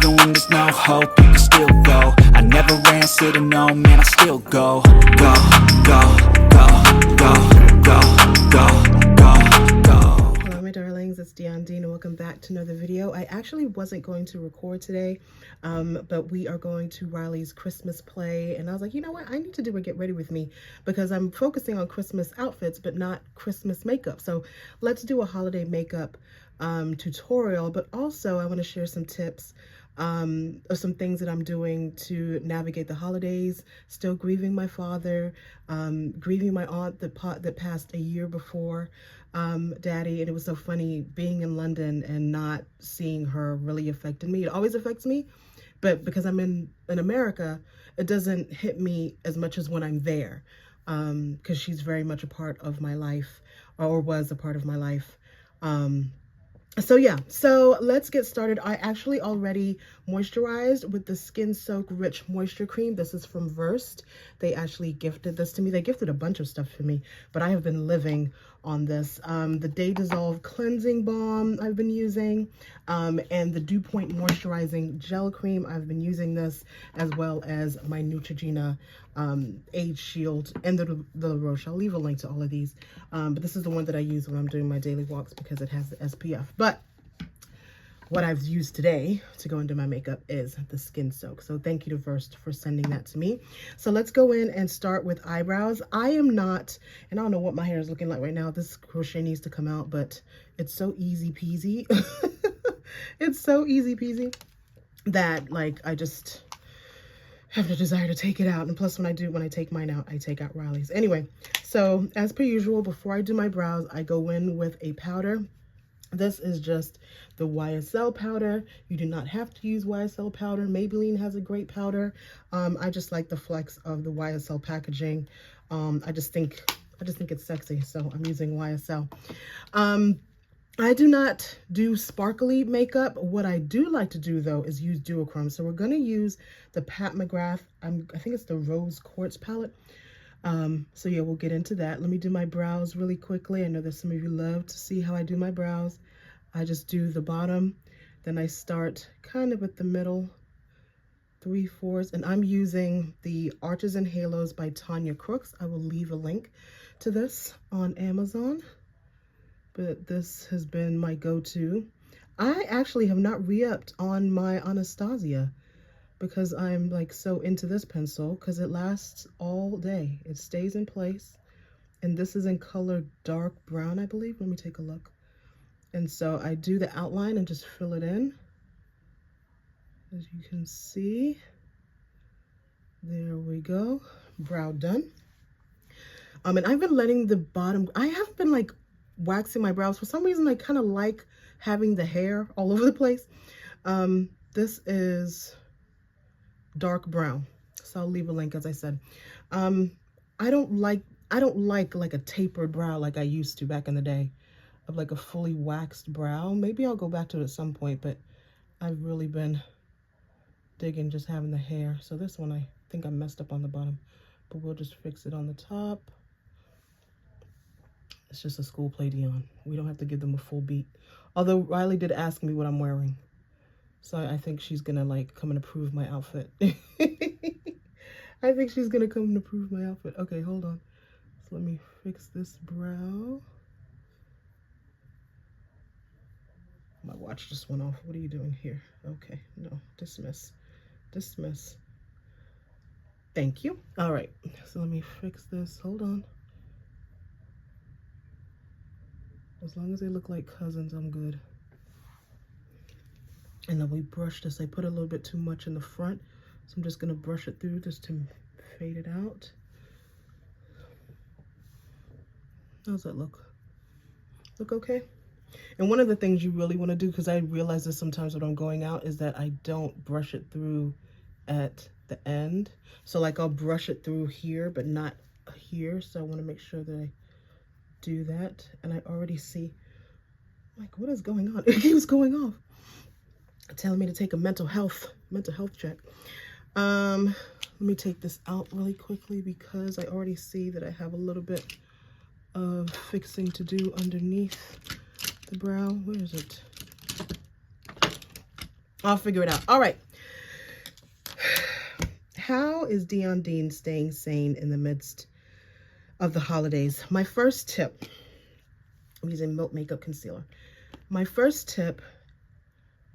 even when there's no hope, you can still go. I never answer to no, man, I still go. Go, go, go, go, go, go, go, go. Hello my darlings, it's Dean and welcome back to another video. I actually wasn't going to record today, but we are going to Riley's Christmas play, and I was like, you know what, I need to do a get ready with me because I'm focusing on Christmas outfits but not Christmas makeup. So let's do a holiday makeup tutorial, but also I want to share some tips of some things that I'm doing to navigate the holidays, still grieving my father, grieving my aunt that passed a year before Daddy. And it was so funny being in London and not seeing her really affected me. It always affects me, but because I'm in America, it doesn't hit me as much as when I'm there, because she's very much a part of my life, or was a part of my life. So yeah, so let's get started. I actually already moisturized with the Skin Soak Rich Moisture Cream. This is from Versed. They actually gifted this to me. They gifted a bunch of stuff for me, but I have been living on this. The Day Dissolve Cleansing Balm I've been using, and the Dew Point Moisturizing Gel Cream. I've been using this, as well as my Neutrogena Age Shield and the La Roche. I'll leave a link to all of these, but this is the one that I use when I'm doing my daily walks because it has the SPF. But what I've used today to go into my makeup is the Skin Soak. So thank you to Versed for sending that to me. So let's go in and start with eyebrows. I am not, and I don't know what my hair is looking like right now. This crochet needs to come out, but it's so easy peasy. It's so easy peasy that like I just have the desire to take it out. And plus when I take mine out, I take out Riley's. Anyway, so as per usual, before I do my brows, I go in with a powder. This is just the YSL powder. You do not have to use YSL powder. Maybelline has a great powder. I just like the flex of the YSL packaging. I just think it's sexy, so I'm using YSL. I do not do sparkly makeup. What I do like to do though is use duochrome. So we're gonna use the Pat McGrath. I think it's the Rose Quartz palette. So yeah, we'll get into that. Let me do my brows really quickly. I know that some of you love to see how I do my brows. I just do the bottom, then I start kind of at the middle, 3/4, and I'm using the Arches and Halos by Tanya Crooks. I will leave a link to this on Amazon, but this has been my go-to. I actually have not re-upped on my Anastasia because I'm like so into this pencil because it lasts all day. It stays in place. And this is in color dark brown, I believe. Let me take a look. And so I do the outline and just fill it in. As you can see, there we go. Brow done. And I've been letting the bottom, I haven't been like waxing my brows. For some reason, I kind of like having the hair all over the place. This is dark brown, so I'll leave a link, as I said. I don't like a tapered brow like I used to back in the day, of like a fully waxed brow. Maybe I'll go back to it at some point, but I've really been digging just having the hair. So this one, I think I messed up on the bottom, but we'll just fix it on the top. It's just a school play Dion. We don't have to give them a full beat. Although Riley did ask me what I'm wearing, so I think she's gonna like come and approve my outfit. I think she's gonna come and approve my outfit. Okay, hold on. So let me fix this brow. My watch just went off. What are you doing here? Okay, no, dismiss. Dismiss. Thank you. All right, so let me fix this. Hold on. As long as they look like cousins, I'm good. And then we brush this. I put a little bit too much in the front, so I'm just gonna brush it through just to fade it out. How's that look? Look okay? And one of the things you really want to do, because I realize this sometimes when I'm going out, is that I don't brush it through at the end. So like I'll brush it through here, but not here. So I want to make sure that I do that. And I already see, like, what is going on? It keeps going off, telling me to take a mental health check. Let me take this out really quickly because I already see that I have a little bit of fixing to do underneath the brow. Where is it? I'll figure it out. All right. How is Dion Dean staying sane in the midst of the holidays? My first tip, I'm using Milk Makeup Concealer. My first tip,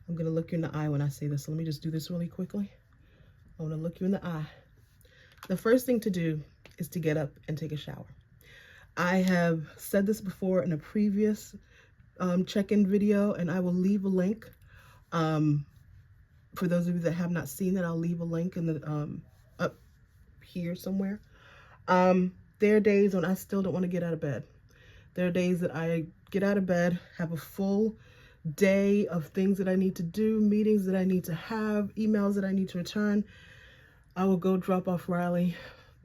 I'm going to look you in the eye when I say this. So let me just do this really quickly. I want to look you in the eye. The first thing to do is to get up and take a shower. I have said this before in a previous check-in video, and I will leave a link. For those of you that have not seen it, I'll leave a link in the up here somewhere. There are days when I still don't want to get out of bed. There are days that I get out of bed, have a full day of things that I need to do, meetings that I need to have, emails that I need to return. I will go drop off Riley,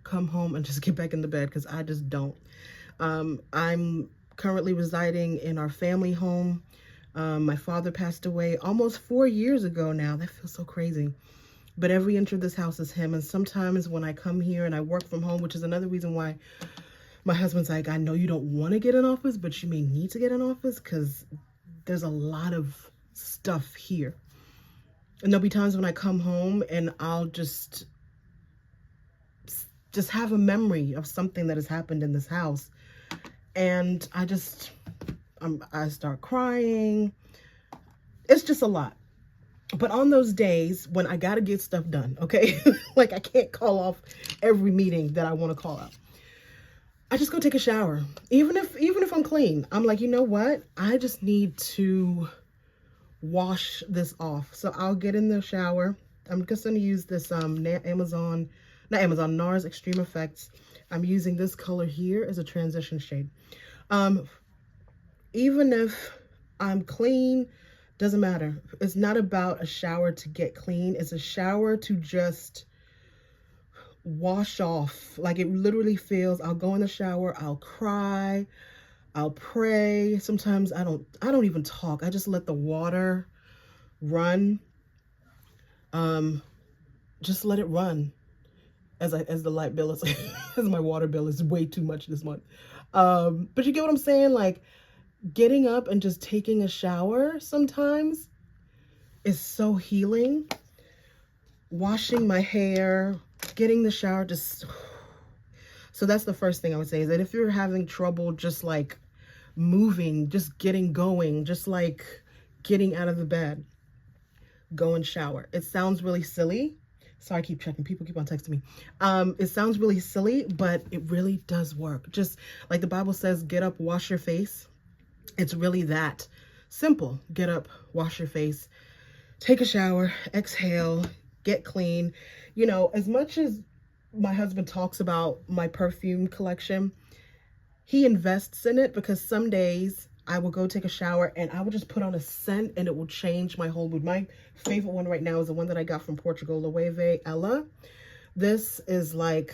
come home, and just get back into bed because I just don't. I'm currently residing in our family home. My father passed away almost 4 years ago now. That feels so crazy. But every inch of this house is him. And sometimes when I come here and I work from home, which is another reason why my husband's like, I know you don't want to get an office, but you may need to get an office because there's a lot of stuff here. And there'll be times when I come home and I'll just have a memory of something that has happened in this house. And I start crying. It's just a lot. But on those days when I got to get stuff done, okay? Like I can't call off every meeting that I want to call out. I just go take a shower. Even if I'm clean, I'm like, you know what? I just need to wash this off. So I'll get in the shower. I'm just going to use this NARS Extreme Effects. I'm using this color here as a transition shade. Even if I'm clean, doesn't matter. It's not about a shower to get clean. It's a shower to just wash off. Like it literally feels, I'll go in the shower, I'll cry, I'll pray. Sometimes I don't even talk. I just let the water run. Just let it run. As the light bill is, as my water bill is way too much this month. But you get what I'm saying? Like getting up and just taking a shower sometimes is so healing. Washing my hair, getting the shower, so that's the first thing I would say, is that if you're having trouble just like moving, just getting going, just like getting out of the bed, go and shower. It sounds really silly. Sorry, I keep checking. People keep on texting me. It sounds really silly, but it really does work. Just like the Bible says, get up, wash your face. It's really that simple. Get up, wash your face, take a shower, exhale, get clean. You know, as much as my husband talks about my perfume collection, he invests in it because some days I will go take a shower and I will just put on a scent and it will change my whole mood. My favorite one right now is the one that I got from Portugal, Loewe Ella. This is like,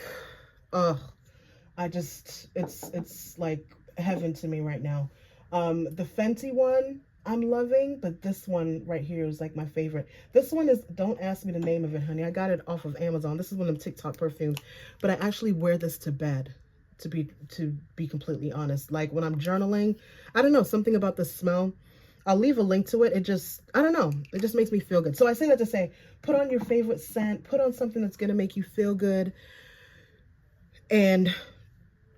it's like heaven to me right now. The Fenty one I'm loving, but this one right here is like my favorite. This one is, don't ask me the name of it, honey. I got it off of Amazon. This is one of them TikTok perfumes, but I actually wear this to bed. To be completely honest, like when I'm journaling, I don't know, something about the smell. I'll leave a link to it. It just, I don't know, it just makes me feel good. So I say that to say, put on your favorite scent, put on something that's gonna make you feel good and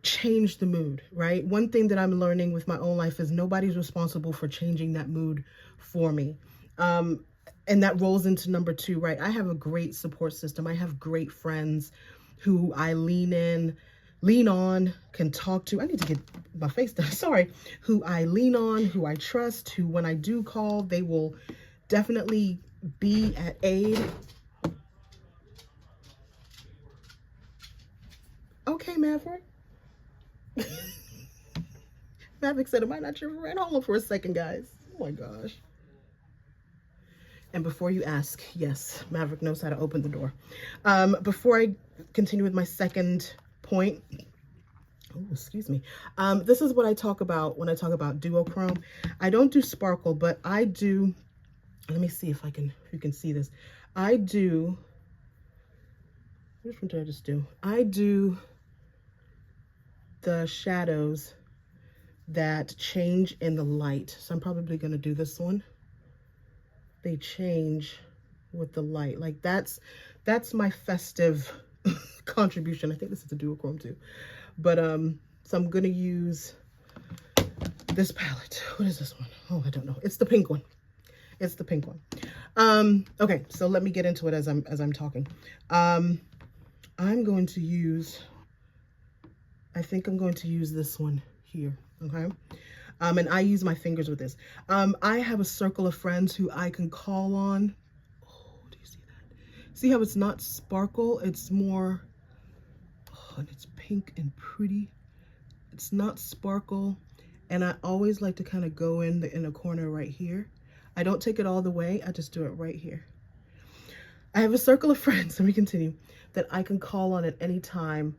change the mood, right? One thing that I'm learning with my own life is nobody's responsible for changing that mood for me. And that rolls into number 2, right? I have a great support system. I have great friends who I lean on, can talk to. I need to get my face done. Sorry. Who I lean on, who I trust, who when I do call, they will definitely be at aid. Okay, Maverick. Maverick said, am I not your friend? Hold on for a second, guys. Oh my gosh. And before you ask, yes, Maverick knows how to open the door. Before I continue with my second point, oh, excuse me. This is what I talk about when I talk about duochrome. I don't do sparkle, but I do, let me see if you can see this. I do, which one did I just do? I do the shadows that change in the light. So I'm probably going to do this one. they change with the light. Like that's my festive contribution. I think this is a duochrome too. But so I'm gonna use this palette. What is this one? Oh, I don't know. It's the pink one. It's the pink one. Okay, so let me get into it as I'm talking. I'm going to use, I think I'm going to use this one here, okay? And I use my fingers with this. I have a circle of friends who I can call on. Oh, do you see that? See how it's not sparkle? It's more, oh, and it's pink and pretty. It's not sparkle. And I always like to kind of go in the corner right here. I don't take it all the way. I just do it right here. I have a circle of friends, let me continue, that I can call on at any time,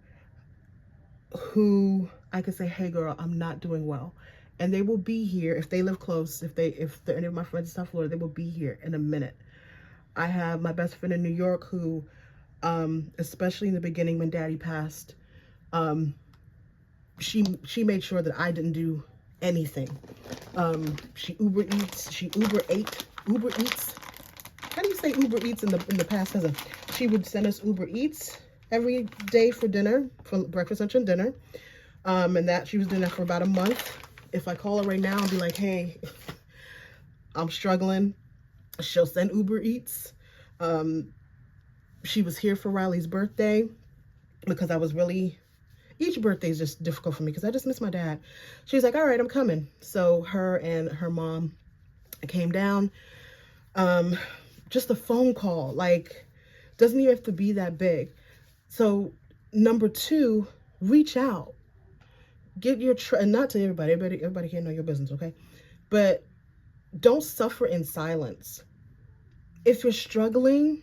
who I can say, hey girl, I'm not doing well. And they will be here if they live close. If they're any of my friends in South Florida, they will be here in a minute. I have my best friend in New York who, especially in the beginning when Daddy passed, she made sure that I didn't do anything. She Uber Eats. How do you say Uber Eats in the past? She would send us Uber Eats every day for dinner, for breakfast, lunch, and dinner. And that she was doing that for about a month. If I call her right now and be like, hey, I'm struggling, she'll send Uber Eats. She was here for Riley's birthday because I was really, each birthday is just difficult for me because I just miss my dad. She was like, all right, I'm coming. So her and her mom came down. Just a phone call, like, doesn't even have to be that big. So number two, reach out. Get your, and not to everybody can't know your business, okay? But don't suffer in silence. If you're struggling,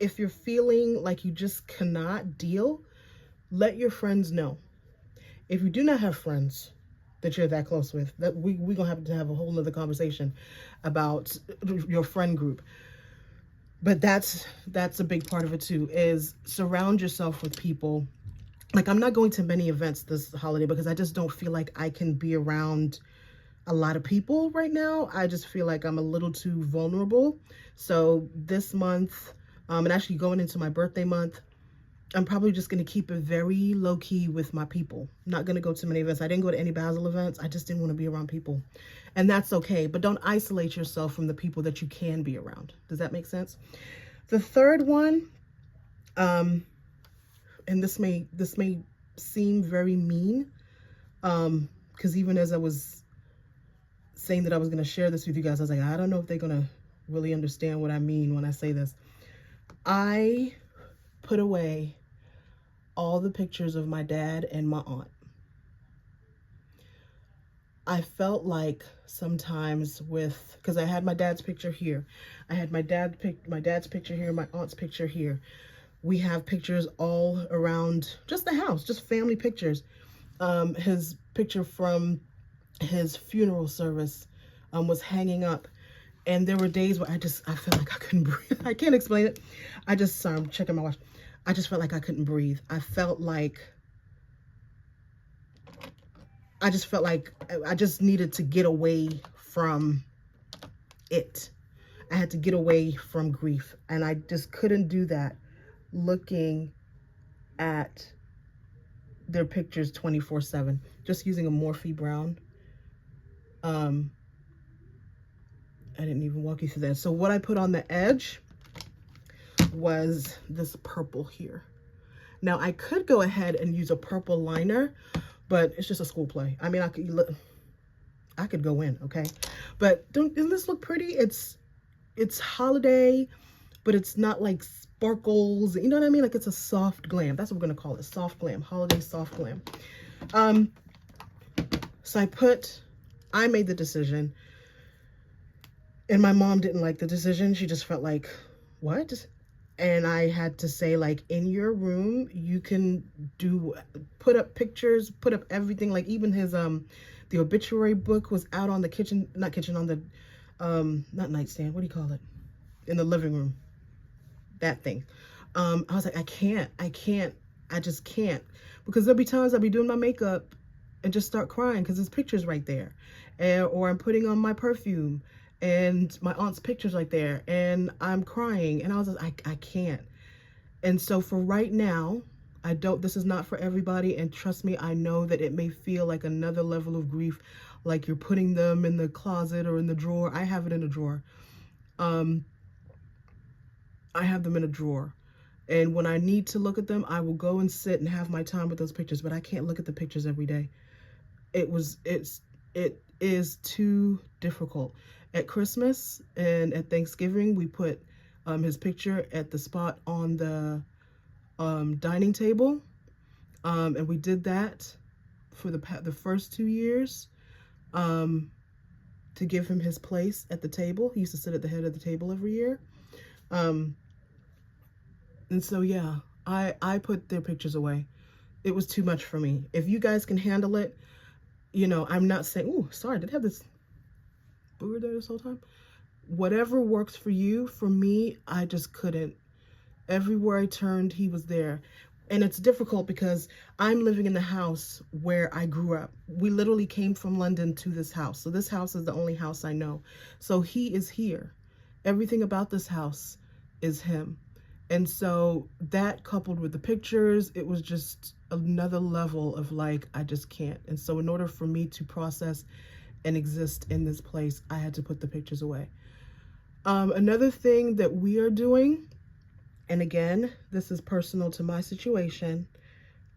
if you're feeling like you just cannot deal, let your friends know. If you do not have friends that you're that close with, that we're gonna have to have a whole nother conversation about your friend group. But that's a big part of it too, is surround yourself with people. Like, I'm not going to many events this holiday because I just don't feel like I can be around a lot of people right now. I just feel like I'm a little too vulnerable. So this month, and actually going into my birthday month, I'm probably just going to keep it very low key with my people. I'm not going to go to many events. I didn't go to any Basil events. I just didn't want to be around people. And that's okay. But don't isolate yourself from the people that you can be around. Does that make sense? The third one, and this may seem very mean, because even as I was saying that I was going to share this with you guys, I was like, I don't know if they're going to really understand what I mean when I say this. I put away all the pictures of my dad and my aunt. I felt like sometimes because I had my dad's picture here, I had my dad's picture here, my aunt's picture here. We have pictures all around just the house, just family pictures. His picture from his funeral service was hanging up. And there were days where I felt like I couldn't breathe. I can't explain it. Sorry, I'm checking my watch. I just felt like I couldn't breathe. I just felt like I just needed to get away from it. I had to get away from grief. And I just couldn't do that looking at their pictures 24/7, just using a Morphe brown. I didn't even walk you through that. So what I put on the edge was this purple here. Now I could go ahead and use a purple liner, but it's just a school play. I mean, I could go in, okay? But doesn't this look pretty? It's holiday, but it's not like sparkles. You know what I mean? Like, it's a soft glam. That's what we're gonna call it, soft glam, holiday soft glam. So I made the decision, and my mom didn't like the decision. She just felt like, what? And I had to say, like, in your room, you can put up pictures, put up everything. Like, even his, the obituary book was out on the not nightstand, what do you call it? In the living room, that thing. I was like, I just can't. Because there'll be times I'll be doing my makeup and just start crying because there's pictures right there. Or I'm putting on my perfume and my aunt's picture's right there, and I'm crying, and I was like, I can't. And so for right now, this is not for everybody, and trust me, I know that it may feel like another level of grief, like you're putting them in the closet or in the drawer. I have it in a drawer. I have them in a drawer. And when I need to look at them, I will go and sit and have my time with those pictures, but I can't look at the pictures every day. It is too difficult. At Christmas and at Thanksgiving, we put his picture at the spot on the dining table, and we did that for the first 2 years, to give him his place at the table. He used to sit at the head of the table every year. And so, yeah, I put their pictures away. It was too much for me. If you guys can handle it, you know, I'm not saying, oh, sorry, did I have this booger there this whole time? Whatever works for you, for me, I just couldn't. Everywhere I turned, he was there. And it's difficult because I'm living in the house where I grew up. We literally came from London to this house. So this house is the only house I know. So he is here. Everything about this house is him. And so that, coupled with the pictures, it was just another level of like, I just can't. And so in order for me to process and exist in this place, I had to put the pictures away. Another thing that we are doing, and again, this is personal to my situation.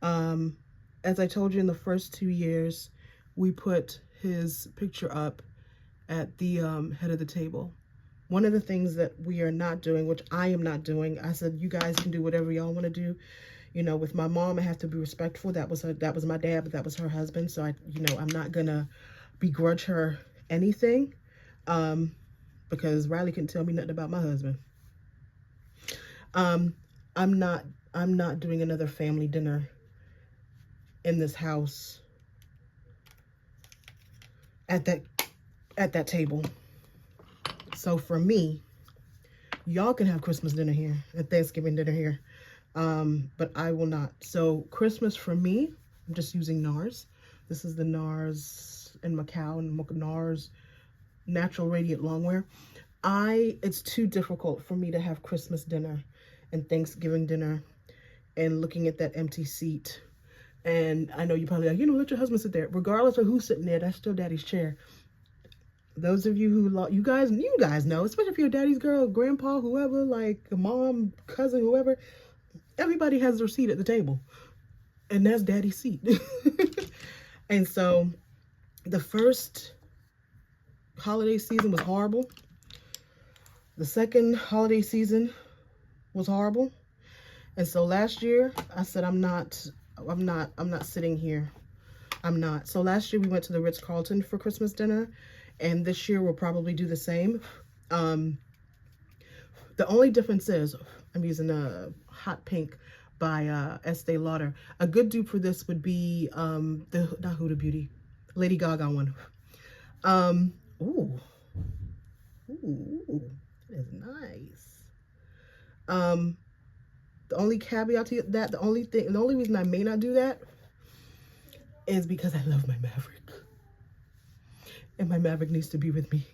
As I told you, in the first 2 years, we put his picture up at the head of the table. One of the things that we are not doing, which I am not doing, I said, you guys can do whatever y'all want to do. You know, with my mom, I have to be respectful. That was my dad, but that was her husband. So I'm not gonna begrudge her anything, because Riley couldn't tell me nothing about my husband. I'm not doing another family dinner in this house at that table. So for me, y'all can have Christmas dinner here and Thanksgiving dinner here, but I will not. So Christmas for me, I'm just using NARS. This is the NARS in Macau, and NARS Natural Radiant Longwear. It's too difficult for me to have Christmas dinner and Thanksgiving dinner and looking at that empty seat. And I know you probably like, let your husband sit there. Regardless of who's sitting there, that's still daddy's chair. Those of you who, you guys know, especially if you're daddy's girl, grandpa, whoever, like a mom, cousin, whoever, everybody has their seat at the table. And that's daddy's seat. And so the first holiday season was horrible. The second holiday season was horrible. And so last year I said, I'm not sitting here. I'm not. So last year we went to the Ritz-Carlton for Christmas dinner, and this year we'll probably do the same. The only difference is I'm using a hot pink by Estee Lauder. A good dupe for this would be the not Huda Beauty, Lady Gaga one. Ooh, that is nice. The only caveat to that, the only reason I may not do that is because I love my Maverick. And my Maverick needs to be with me.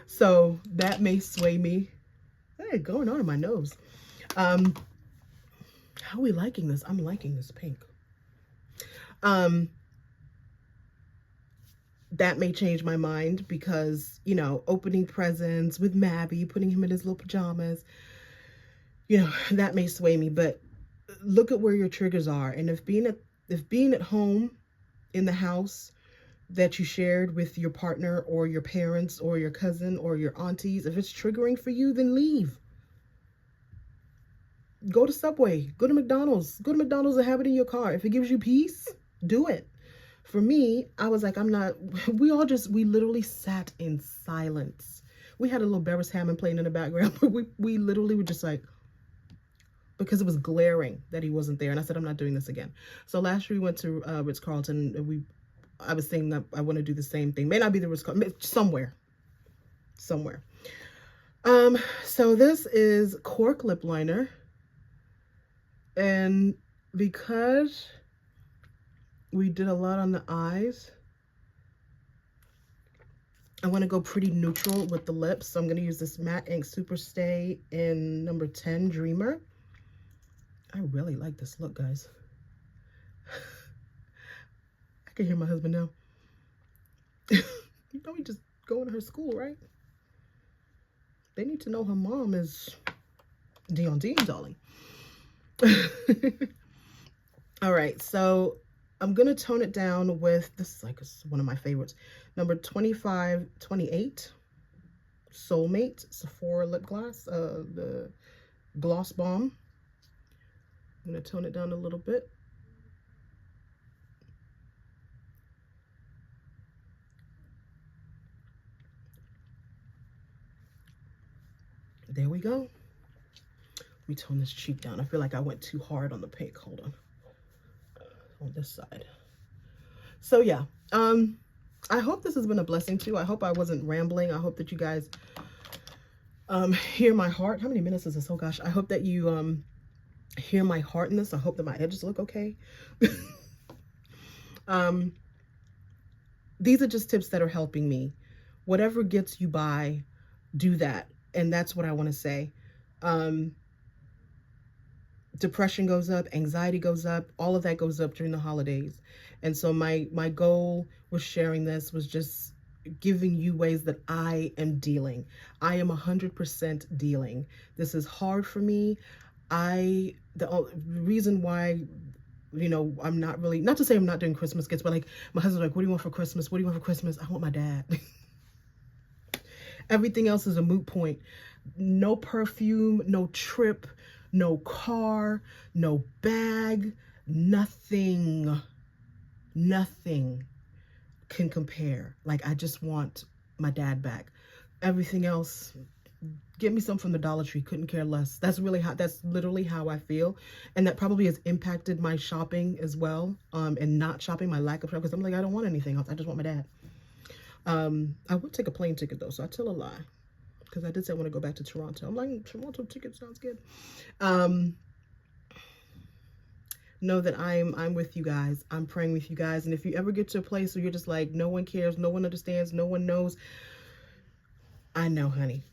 So that may sway me. Hey, going on in my nose. How are we liking this? I'm liking this pink. That may change my mind because, opening presents with Mabby, putting him in his little pajamas, that may sway me. But look at where your triggers are. And if being at home in the house that you shared with your partner or your parents or your cousin or your aunties, if it's triggering for you, then leave. Go to Subway, go to McDonald's and have it in your car. If it gives you peace, do it. For me, I was like, we literally sat in silence. We had a little Beres Hammond playing in the background, but we literally were just like, because it was glaring that he wasn't there. And I said, I'm not doing this again. So last year we went to Ritz-Carlton, and I was saying that I want to do the same thing. May not be the Ritz-Carlton, somewhere. So this is Cork lip liner. And because we did a lot on the eyes, I want to go pretty neutral with the lips. So I'm going to use this Matte Ink Superstay in number 10, Dreamer. I really like this look, guys. I can hear my husband now. You know, we just going to her school, right? They need to know her mom is Dion Dean, darling. All right, so I'm going to tone it down with, this is like one of my favorites, number 2528, Soulmate Sephora Lip Gloss, the Gloss Bomb. I'm going to tone it down a little bit. There we go. Let me tone this cheek down. I feel like I went too hard on the pink. Hold on. On this side. So yeah, I hope this has been a blessing too. I hope I wasn't rambling. I hope that you guys hear my heart. How many minutes is this? Oh gosh. I hope that you hear my heart in this. I hope that my edges look okay. These are just tips that are helping me. Whatever gets you by, do that. And that's what I want to say. Depression goes up, anxiety goes up, all of that goes up during the holidays. And so my goal with sharing this was just giving you ways that I am dealing. I am 100% dealing. This is hard for me. The reason why, you know, I'm not really, not to say I'm not doing Christmas gifts, but like my husband's like, what do you want for Christmas? What do you want for Christmas? I want my dad. Everything else is a moot point. No perfume, no trip, no car, no bag, nothing can compare. Like, I just want my dad back. Everything else, get me some from the Dollar Tree, couldn't care less. That's literally how I feel. And that probably has impacted my shopping as well. And not shopping, my lack of shopping, because I'm like, I don't want anything else. I just want my dad. I would take a plane ticket though, so I tell a lie. Because I did say I want to go back to Toronto. I'm like, Toronto ticket sounds good. Know that I'm with you guys. I'm praying with you guys. And if you ever get to a place where you're just like, no one cares, no one understands, no one knows, I know, honey.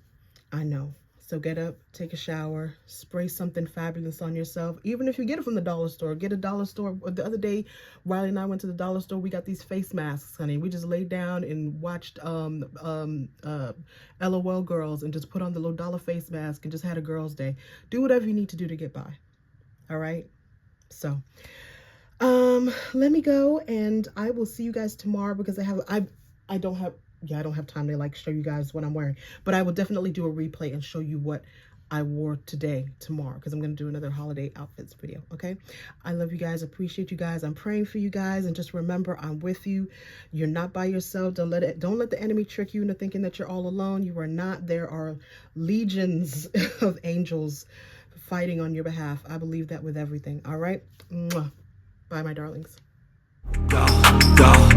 I know. So get up, take a shower, spray something fabulous on yourself. Even if you get it from the dollar store, get a dollar store. The other day, Riley and I went to the dollar store. We got these face masks, honey. We just laid down and watched LOL Girls and just put on the little dollar face mask and just had a girl's day. Do whatever you need to do to get by. All right? So, let me go, and I will see you guys tomorrow because I don't have time to like show you guys what I'm wearing, but I will definitely do a replay and show you what I wore tomorrow, because I'm going to do another holiday outfits video. Okay. I love you guys. Appreciate you guys. I'm praying for you guys. And just remember, I'm with you. You're not by yourself. Don't let the enemy trick you into thinking that you're all alone. You are not. There are legions of angels fighting on your behalf. I believe that with everything. All right. Mwah. Bye, my darlings. Go, go.